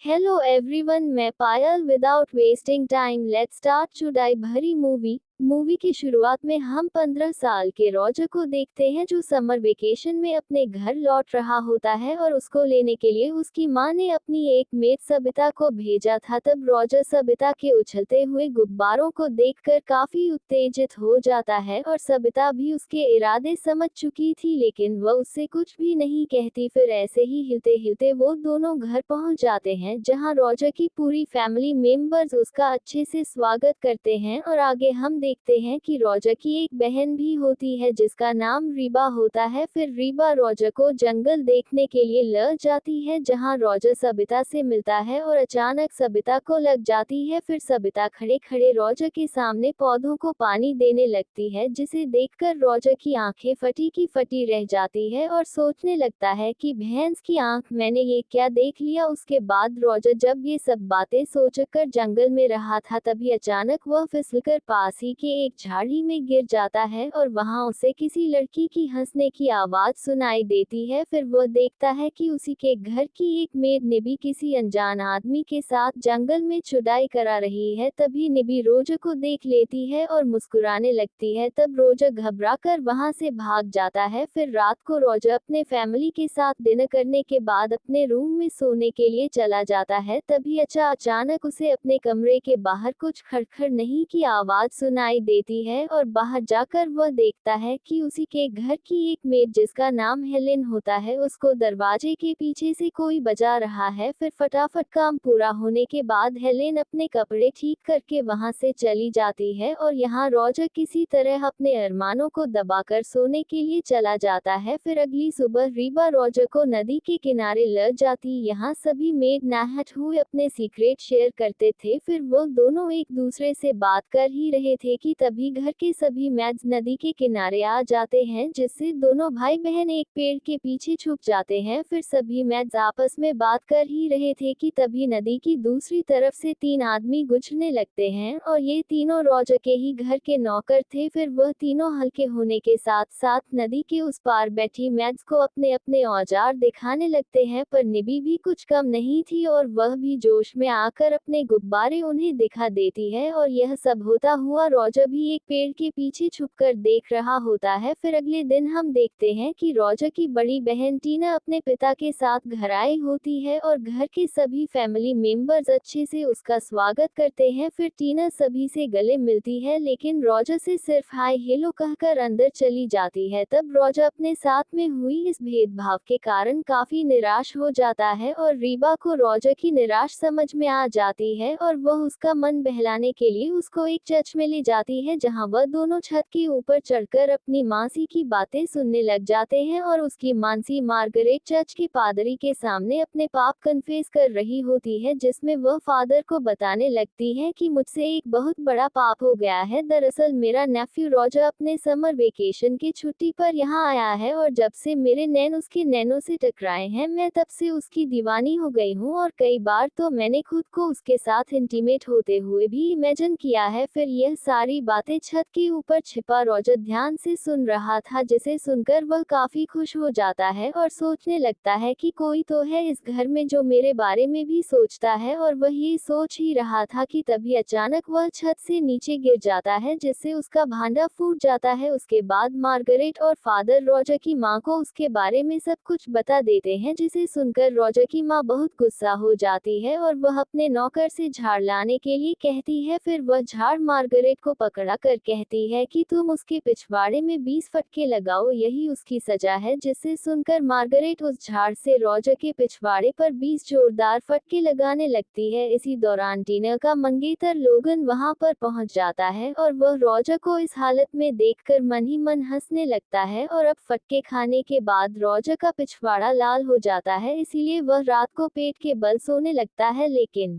Hello everyone, मैं Payal. Without wasting time let's start today भरी movie की शुरुआत में हम 15 साल के रॉजर को देखते हैं जो समर वेकेशन में अपने घर लौट रहा होता है और उसको लेने के लिए उसकी मां ने अपनी एक मेड सबिता को भेजा था। तब रॉजर सबिता के उछलते हुए गुब्बारों को देखकर काफी उत्तेजित हो जाता है और सबिता भी उसके इरादे समझ चुकी थी, लेकिन वह उससे कुछ भी नहीं कहती। फिर ऐसे ही हिलते हिलते वो दोनों घर पहुंच जाते हैं जहां रॉजर की पूरी फैमिली मेंबर्स उसका अच्छे से स्वागत करते हैं। और आगे हम देखते हैं कि रॉजर की एक बहन भी होती है जिसका नाम रीबा होता है। फिर रीबा रॉजर को जंगल देखने के लिए ले जाती है जहां रॉजर सबिता से मिलता है और अचानक सबिता को लग जाती है। फिर सबिता खड़े खड़े रॉजर के सामने पौधों को पानी देने लगती है, जिसे देखकर रॉजर की आंखें फटी की फटी रह जाती है और सोचने लगता है कि भैंस की आंख, मैंने ये क्या देख लिया। उसके बाद रॉजर जब ये सब बातें सोचकर जंगल में रहा था, तभी अचानक वह फिसलकर पास ही के एक झाड़ी में गिर जाता है और वहां उसे किसी लड़की की हंसने की आवाज सुनाई देती है। फिर वह देखता है कि उसी के घर की एक मेड निबी किसी अनजान आदमी के साथ जंगल में चुड़ाई करा रही है। तभी निबी रोजर को देख लेती है और मुस्कुराने लगती है। तब रोजर घबराकर वहां से भाग जाता है। फिर रात को रोजर अपने फैमिली के साथ डिनर करने के बाद अपने रूम में सोने के लिए चला जाता है। तभी अचानक उसे अपने कमरे के बाहर कुछ खड़खड़ नहीं की आवाज सुनाई देती है और बाहर जाकर वह देखता है कि उसी के घर की एक मेड जिसका नाम हेलेन होता है, उसको दरवाजे के पीछे से कोई बजा रहा है। फिर फटाफट काम पूरा होने के बाद हेलेन अपने कपड़े ठीक करके वहां से चली जाती है और यहाँ रॉजर किसी तरह अपने अरमानों को दबाकर सोने के लिए चला जाता है। फिर अगली सुबह रीबा रॉजर को नदी के किनारे ले जाती। यहाँ सभी मेड नहाते हुए अपने सीक्रेट शेयर करते थे। फिर वो दोनों एक दूसरे से बात कर ही रहे थे कि तभी घर के सभी मैड्स नदी के किनारे आ जाते हैं, जिससे दोनों भाई बहन एक पेड़ के पीछे छुप जाते हैं। फिर सभी मैड्स आपस में बात कर ही रहे थे कि तभी नदी की दूसरी तरफ से 3 आदमी गुजरने लगते हैं और ये तीनों रॉजर के ही घर के नौकर थे। फिर वह तीनों हल्के होने के साथ साथ नदी के उस पार बैठी मैड्स को अपने अपने औजार दिखाने लगते हैं, पर निबी भी कुछ कम नहीं थी और वह भी जोश में आकर अपने गुब्बारे उन्हें दिखा देती है। और यह सब होता हुआ रॉजर भी एक पेड़ के पीछे छुपकर देख रहा होता है। फिर अगले दिन हम देखते हैं कि रॉजर की बड़ी बहन टीना अपने पिता के साथ घर आई होती है और घर के सभी फैमिली मेंबर्स अच्छे से उसका स्वागत करते हैं। फिर टीना सभी से गले मिलती है, लेकिन रॉजर से सिर्फ हाय हेलो कहकर अंदर चली जाती है। तब रॉजर अपने साथ में हुई इस भेदभाव के कारण काफी निराश हो जाता है और रीबा को रॉजर की निराश समझ में आ जाती है और वह उसका मन बहलाने के लिए उसको एक चर्च में ले जाती है, जहां वह दोनों छत के ऊपर चढ़कर अपनी मासी की बातें सुनने लग जाते हैं। और उसकी मासी मार्गरेट चर्च के पादरी के सामने अपने पाप कन्फेस कर रही होती है, जिसमें वह फादर को बताने लगती है कि मुझसे एक बहुत बड़ा पाप हो गया है। दरअसल मेरा नेफ्यू रॉजर अपने समर वेकेशन की छुट्टी पर यहाँ आया है और जब से मेरे नैन उसके नैनों से टकराए हैं, मैं तब से उसकी दीवानी हो गई हूँ और कई बार तो मैंने खुद को उसके साथ इंटीमेट होते हुए भी इमेजिन किया है। फिर यह सारी बातें छत के ऊपर छिपा रॉजर ध्यान से सुन रहा था, जिसे सुनकर वह काफी खुश हो जाता है और सोचने लगता है कि कोई तो है इस घर में जो मेरे बारे में भी सोचता है। और वह ये सोच ही रहा था कि तभी अचानक वह छत से नीचे गिर जाता है, जिससे उसका भांडा फूट जाता है। उसके बाद मार्गरेट और फादर रॉजर की मां को उसके बारे में सब कुछ बता देते हैं, जिसे सुनकर रॉजर की मां बहुत गुस्सा हो जाती है और वह अपने नौकर से झाड़ लाने के लिए कहती है। फिर वह झाड़ मार्गरेट को पकड़ा कर कहती है कि तुम उसके पिछवाड़े में 20 फटके लगाओ, यही उसकी सजा है। जिसे सुनकर मार्गरेट उस झाड़ से रॉजर के पिछवाड़े पर 20 जोरदार फटके लगाने लगती है। इसी दौरान टीना का मंगेतर लोगन वहां पर पहुंच जाता है और वह रॉजर को इस हालत में देखकर मन ही मन हंसने लगता है। और अब फटके खाने के बाद रॉजर का पिछवाड़ा लाल हो जाता है, इसीलिए वह रात को पेट के बल सोने लगता है। लेकिन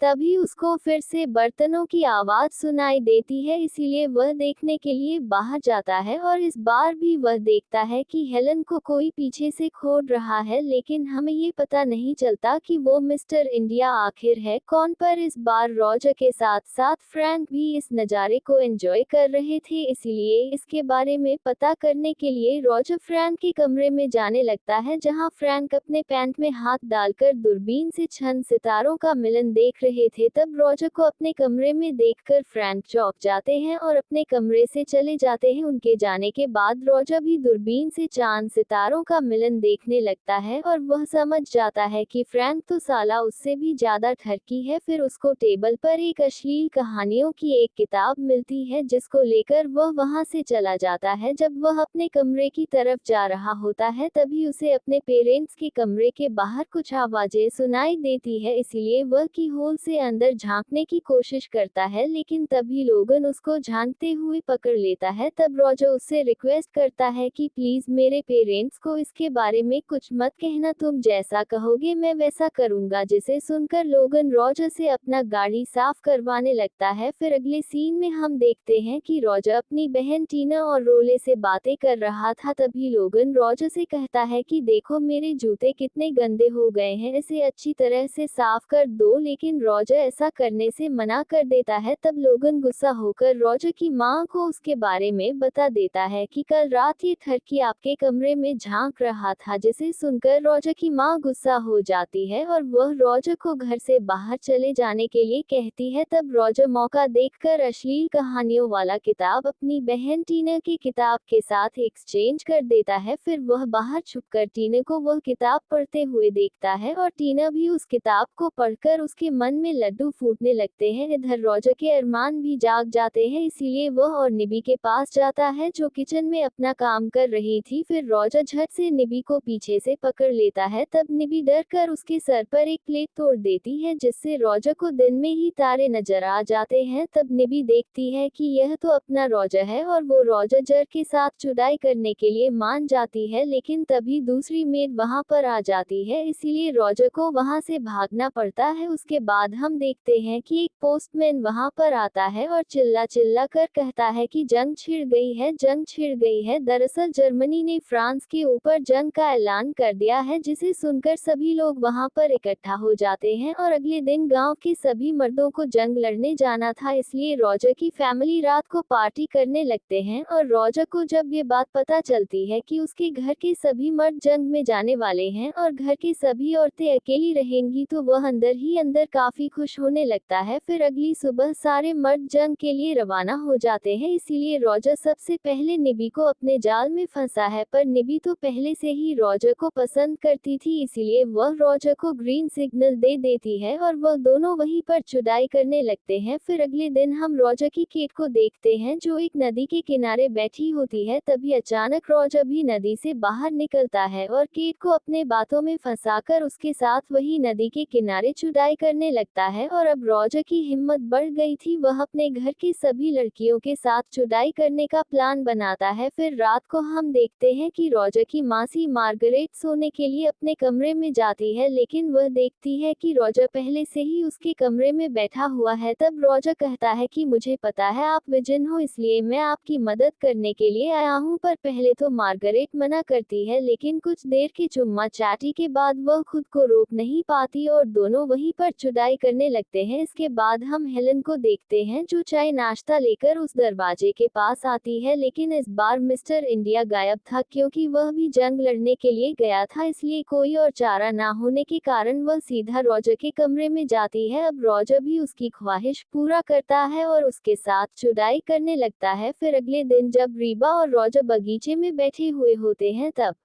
तभी उसको फिर से बर्तनों की आवाज सुनाई देती है, इसीलिए वह देखने के लिए बाहर जाता है और इस बार भी वह देखता है कि हेलन को कोई पीछे से खोद रहा है, लेकिन हमें ये पता नहीं चलता कि वो मिस्टर इंडिया आखिर है कौन। पर इस बार रॉजर के साथ साथ फ्रैंक भी इस नज़ारे को एंजॉय कर रहे थे, इसीलिए इसके बारे में पता करने के लिए रॉजर फ्रैंक के कमरे में जाने लगता है, जहां फ्रैंक अपने पैंट में हाथ डालकर दूरबीन से छन सितारों का मिलन देख रहे थे। तब रॉजर को अपने कमरे में देखकर फ्रैंक चौंक जाते हैं और अपने कमरे से चले जाते हैं। उनके जाने के बाद रॉजर भी दूरबीन से चांद सितारों का मिलन देखने लगता है और वह समझ जाता है कि फ्रैंक तो साला उससे भी ज्यादा ठरकी है। फिर उसको टेबल पर एक अश्लील कहानियों की एक किताब मिलती है, जिसको लेकर वह वहां से चला जाता है। जब वह अपने कमरे की तरफ जा रहा होता है, तभी उसे अपने पेरेंट्स के कमरे के बाहर कुछ आवाजें सुनाई देती है, इसीलिए वह की होल से अंदर झांकने की कोशिश करता है, लेकिन तभी लोगन उसको झांकते हुए पकड़ लेता है। तब रॉजर उससे रिक्वेस्ट करता है कि प्लीज मेरे पेरेंट्स को इसके बारे में कुछ मत कहना, तुम जैसा कहोगे मैं वैसा करूंगा। जिसे सुनकर लोगन रॉजर से अपना गाड़ी साफ करवाने लगता है। फिर अगले सीन में हम देखते हैं कि रॉजर अपनी बहन टीना और रोले से बातें कर रहा था। तभी लोगन रॉजर से कहता है कि देखो मेरे जूते कितने गंदे हो गए हैं, इसे अच्छी तरह से साफ कर दो, लेकिन रॉजर ऐसा करने से मना कर देता है। तब लोगन गुस्सा होकर रॉजर की मां को उसके बारे में बता देता है कि कल रात ये ठरकी आपके कमरे में झांक रहा था। जिसे सुनकर रॉजर की मां गुस्सा हो जाती है और वह रॉजर को घर से बाहर चले जाने के लिए कहती है। तब रॉजर मौका देखकर अश्लील कहानियों वाला किताब अपनी बहन टीना की किताब के साथ एक्सचेंज कर देता है। फिर वह बाहर छुपकर टीना को वह किताब पढ़ते हुए देखता है और टीना भी उस किताब को पढ़कर उसके मन में लड्डू फूटने लगते हैं। इधर रॉजर के अरमान भी जाग जाते हैं, इसीलिए वह और निबी के पास जाता है जो किचन में अपना काम कर रही थी। फिर रॉजर झट से निबी को पीछे से पकड़ लेता है। तब निबी डर कर उसके सर पर एक प्लेट तोड़ देती है, जिससे रॉजर को दिन में ही तारे नजर आ जाते हैं। तब निबी देखती है कि यह तो अपना रॉजर है और वो रॉजर जर के साथ चुड़ाई करने के लिए मान जाती है, लेकिन तभी दूसरी मेड वहां पर आ जाती है, इसीलिए रॉजर को वहां से भागना पड़ता है। उसके बाद हम देखते हैं कि एक पोस्टमैन वहां पर आता है और चिल्ला चिल्ला कर कहता है कि जंग छिड़ गई है, जंग छिड़ गई है। दरअसल जर्मनी ने फ्रांस के ऊपर जंग का ऐलान कर दिया है, जिसे सुनकर सभी लोग वहां पर इकट्ठा हो जाते हैं और अगले दिन गांव के सभी मर्दों को जंग लड़ने जाना था, इसलिए रॉजर की फैमिली रात को पार्टी करने लगते हैं। और रॉजर को जब ये बात पता चलती है कि उसके घर के सभी मर्द जंग में जाने वाले हैं और घर की सभी औरतें अकेली रहेंगी, तो वह अंदर ही अंदर काफी खुश होने लगता है। फिर अगली सुबह सारे मर्द जंग के लिए रवाना हो जाते हैं, इसीलिए रॉजर सबसे पहले निबी को अपने जाल में फंसा है। पर निबी तो पहले से ही रॉजर को पसंद करती थी, इसीलिए वह रॉजर को ग्रीन सिग्नल दे देती है और वह दोनों वहीं पर चुड़ाई करने लगते हैं। फिर अगले दिन हम रॉजर की केट को देखते हैं जो एक नदी के किनारे बैठी होती है। तभी अचानक रॉजर भी नदी से बाहर निकलता है और केट को अपने बातों में फंसाकर उसके साथ वही नदी के किनारे चुड़ाई करने लगता है। और अब रॉजर की हिम्मत बढ़ गई थी, वह अपने घर की सभी लड़कियों के साथ चुड़ाई करने का प्लान बनाता है। फिर रात को हम देखते हैं कि रॉजर की मासी मार्गरेट सोने के लिए अपने कमरे में जाती है, लेकिन वह देखती है कि रॉजर पहले से ही उसके कमरे में बैठा हुआ है। तब रॉजर कहता है कि मुझे पता है आप विजन हो, इसलिए मैं आपकी मदद करने के लिए आया हूँ। पर पहले तो मार्गरेट मना करती है, लेकिन कुछ देर की चुम्मा चाटी के बाद वह खुद को रोक नहीं पाती और दोनों वहीं पर चुड़ाई करने लगते हैं। इसके बाद हम हेलन को देखते हैं जो चाय नाश्ता लेकर उस दरवाजे के पास आती है, लेकिन इस बार मिस्टर इंडिया गायब था, क्योंकि वह भी जंग लड़ने के लिए गया था, इसलिए कोई और चारा ना होने के कारण वह सीधा रॉजर के कमरे में जाती है। अब रॉजर भी उसकी ख्वाहिश पूरा करता है और उसके साथ चुड़ाई करने लगता है। फिर अगले दिन जब रीबा और रॉजर बगीचे में बैठे हुए होते हैं, तब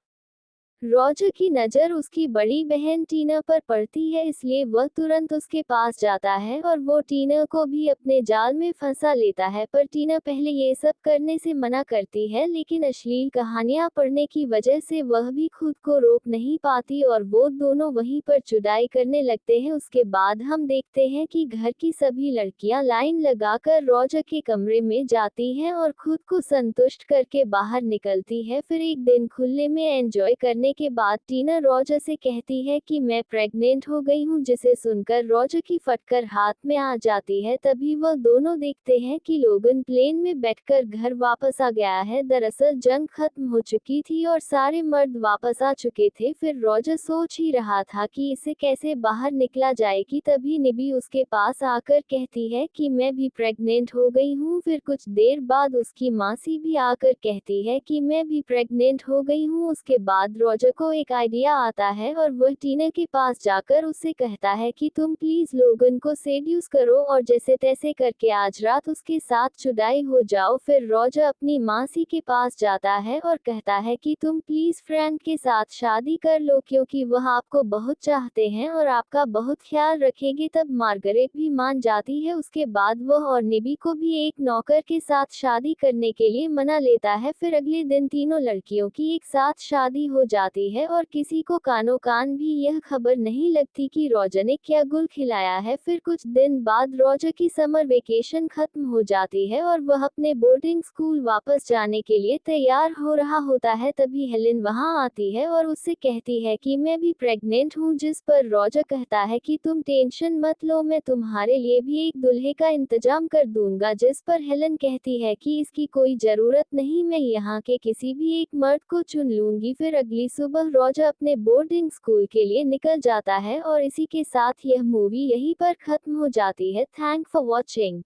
रॉजर की नज़र उसकी बड़ी बहन टीना पर पड़ती है, इसलिए वह तुरंत उसके पास जाता है और वो टीना को भी अपने जाल में फंसा लेता है। पर टीना पहले ये सब करने से मना करती है, लेकिन अश्लील कहानियां पढ़ने की वजह से वह भी खुद को रोक नहीं पाती और वो दोनों वहीं पर चुड़ाई करने लगते हैं। उसके बाद हम देखते हैं कि घर की सभी लड़कियां लाइन लगाकर रॉजर के कमरे में जाती हैं और खुद को संतुष्ट करके बाहर निकलती है। फिर एक दिन खुले में एंजॉय करने जाने के बाद टीना रॉजर से कहती है कि मैं प्रेग्नेंट हो गई हूँ, जिसे सुनकर रॉजर की फटकर हाथ में आ जाती है। तभी वह दोनों देखते हैं कि लोगन प्लेन में बैठकर घर वापस आ गया है। दरअसल जंग खत्म हो चुकी थी और सारे मर्द वापस आ चुके थे। फिर रॉजर सोच ही रहा था कि इसे कैसे बाहर निकला जाए कि तभी निबी उसके पास आकर कहती है कि मैं भी प्रेग्नेंट हो गई हूँ। फिर कुछ देर बाद उसकी मासी भी आकर कहती है कि मैं भी प्रेग्नेंट हो गई हूँ। उसके बाद रॉजर को एक आइडिया आता है और वह टीना के पास जाकर उससे कहता है कि तुम प्लीज लोगन को सेड्यूस करो और जैसे तैसे करके आज रात उसके साथ जुदाई हो जाओ। फिर रॉजर अपनी मासी के पास जाता है और कहता है कि तुम प्लीज फ्रैंक के साथ शादी कर लो क्योंकि वह आपको बहुत चाहते हैं और आपका बहुत ख्याल रखेंगे। तब मार्गरेट भी मान जाती है। उसके बाद वह और निबी को भी एक नौकर के साथ शादी करने के लिए मना लेता है। फिर अगले दिन तीनों लड़कियों की एक साथ शादी हो जाती है और किसी को कानो कान भी यह खबर नहीं लगती कि रॉजर ने क्या गुल खिलाया है। फिर कुछ दिन बाद रॉजर की समर वेकेशन खत्म हो जाती है और वह अपने बोर्डिंग स्कूल वापस जाने के लिए तैयार हो रहा होता है। तभी हेलेन वहां आती है और उससे कहती है कि मैं भी प्रेग्नेंट हूँ, जिस पर रॉजर कहता है कि तुम टेंशन मत लो, मैं तुम्हारे लिए भी एक दूल्हे का इंतजाम कर दूंगा। जिस पर हेलेन कहती है कि इसकी कोई जरूरत नहीं, मैं यहाँ के किसी भी एक मर्द को चुन लूंगी। फिर अगली सुबह रॉजर अपने बोर्डिंग स्कूल के लिए निकल जाता है और इसी के साथ यह मूवी यहीं पर खत्म हो जाती है। Thank for watching.